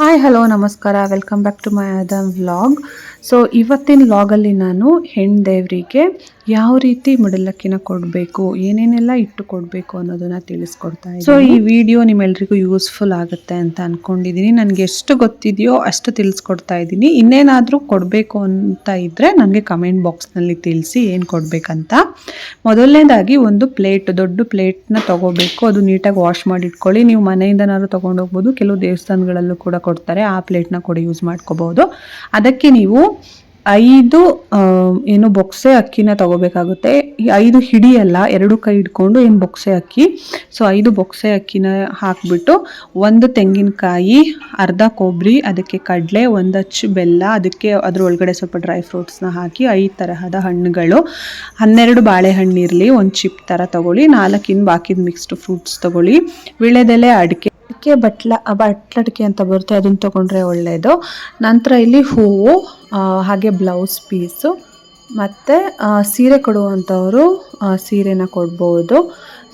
Hi hello ನಮಸ್ಕಾರ, welcome back to my other vlog. So ಇವತ್ತಿನ ವ್ಲಾಗಲ್ಲಿ ನಾನು ಹೆಣ್ಣು ದೇವರಿಗೆ ಯಾವ ರೀತಿ ಮಡಿಲಕ್ಕಿನ ಕೊಡಬೇಕು, ಏನೇನೆಲ್ಲ ಇಟ್ಟು ಕೊಡಬೇಕು ಅನ್ನೋದನ್ನು ತಿಳಿಸ್ಕೊಡ್ತಾ ಇದ್ದೀನಿ. ಸೊ ಈ ವಿಡಿಯೋ ನಿಮ್ಮೆಲ್ರಿಗೂ ಯೂಸ್ಫುಲ್ ಆಗುತ್ತೆ ಅಂತ ಅಂದ್ಕೊಂಡಿದ್ದೀನಿ. ನನಗೆ ಎಷ್ಟು ಗೊತ್ತಿದೆಯೋ ಅಷ್ಟು ತಿಳಿಸ್ಕೊಡ್ತಾ ಇದ್ದೀನಿ. ಇನ್ನೇನಾದರೂ ಕೊಡಬೇಕು ಅಂತ ಇದ್ದರೆ ನನಗೆ ಕಮೆಂಟ್ ಬಾಕ್ಸ್ನಲ್ಲಿ ತಿಳಿಸಿ ಏನು ಕೊಡಬೇಕಂತ. ಮೊದಲನೇದಾಗಿ ಒಂದು ದೊಡ್ಡ ಪ್ಲೇಟ್ನ ತೊಗೋಬೇಕು. ಅದು ನೀಟಾಗಿ ವಾಶ್ ಮಾಡಿ ಇಟ್ಕೊಳ್ಳಿ. ನೀವು ಮನೆಯಿಂದನಾದ್ರೂ ತೊಗೊಂಡೋಗ್ಬೋದು, ಕೆಲವು ದೇವಸ್ಥಾನಗಳಲ್ಲೂ ಕೂಡ ಕೊಡ್ತಾರೆ, ಆ ಪ್ಲೇಟ್ನ ಕೂಡ ಯೂಸ್ ಮಾಡ್ಕೋಬಹುದು. ಅದಕ್ಕೆ ನೀವು 5 ಏನು ಬೊಕ್ಸೆ ಅಕ್ಕಿನ ತಗೋಬೇಕಾಗುತ್ತೆ. ಈ 5 ಹಿಡಿಯಲ್ಲ, 2 ಕೈ ಹಿಡ್ಕೊಂಡು ಏನು ಬೊಕ್ಸೆ ಅಕ್ಕಿ. ಸೊ 5 ಬೊಕ್ಸೆ ಅಕ್ಕಿನ ಹಾಕ್ಬಿಟ್ಟು 1 ತೆಂಗಿನಕಾಯಿ, ಅರ್ಧ ಕೊಬ್ಬರಿ, ಅದಕ್ಕೆ ಕಡಲೆ, 1 ಅಚ್ಚು ಬೆಲ್ಲ, ಅದಕ್ಕೆ ಅದ್ರ ಒಳಗಡೆ ಸ್ವಲ್ಪ ಡ್ರೈ ಫ್ರೂಟ್ಸ್ನ ಹಾಕಿ 5 ತರಹದ ಹಣ್ಣುಗಳು, 12 ಬಾಳೆಹಣ್ಣು ಇರಲಿ, 1 ಚಿಪ್ ಥರ ತಗೊಳ್ಳಿ, 4 ಬಾಕಿದ ಮಿಕ್ಸ್ಡ್ ಫ್ರೂಟ್ಸ್ ತಗೊಳ್ಳಿ, ವೀಳ್ಯದೆಲೆ, ಅಡಿಕೆ ಬಟ್ಲಡಿಕೆ ಅಂತ ಬರುತ್ತೆ, ಅದನ್ನು ತೊಗೊಂಡ್ರೆ ಒಳ್ಳೆಯದು. ನಂತರ ಇಲ್ಲಿ ಹೂವು, ಹಾಗೆ ಬ್ಲೌಸ್ ಪೀಸು, ಮತ್ತು ಸೀರೆ ಕೊಡುವಂಥವರು ಸೀರೆನ ಕೊಡ್ಬೋದು.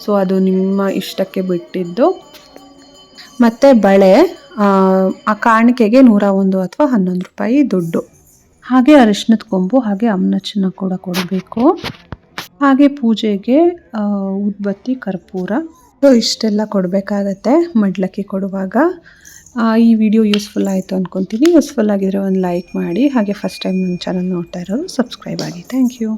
ಸೊ ಅದು ನಿಮ್ಮ ಇಷ್ಟಕ್ಕೆ ಬಿಟ್ಟಿದ್ದು. ಮತ್ತು ಬಳೆ, ಆ ಕಾಣಿಕೆಗೆ 101 ಅಥವಾ 11 ರೂಪಾಯಿ ದುಡ್ಡು. ಹಾಗೆ ಅರಿಶಿನದ ಕೊಂಬು, ಹಾಗೆ ಅಮ್ನಚ್ಚನ್ನ ಕೂಡ ಕೊಡಬೇಕು. ಹಾಗೆ ಪೂಜೆಗೆ ಉದ್ಬತ್ತಿ, ಕರ್ಪೂರ. ಸೊ ಇಷ್ಟೆಲ್ಲ ಕೊಡಬೇಕಾಗತ್ತೆ ಮಡ್ಲಕ್ಕಿ ಕೊಡುವಾಗ. ಈ ವಿಡಿಯೋ ಯೂಸ್ಫುಲ್ ಆಯಿತು ಅಂದ್ಕೊತೀನಿ. ಯೂಸ್ಫುಲ್ ಆಗಿದ್ರೆ ಒಂದು ಲೈಕ್ ಮಾಡಿ, ಹಾಗೆ ಫಸ್ಟ್ ಟೈಮ್ ನನ್ನ ಚಾನಲ್ ನೋಡ್ತಾ ಇರೋರು ಸಬ್ಸ್ಕ್ರೈಬ್ ಆಗಿ. Thank you.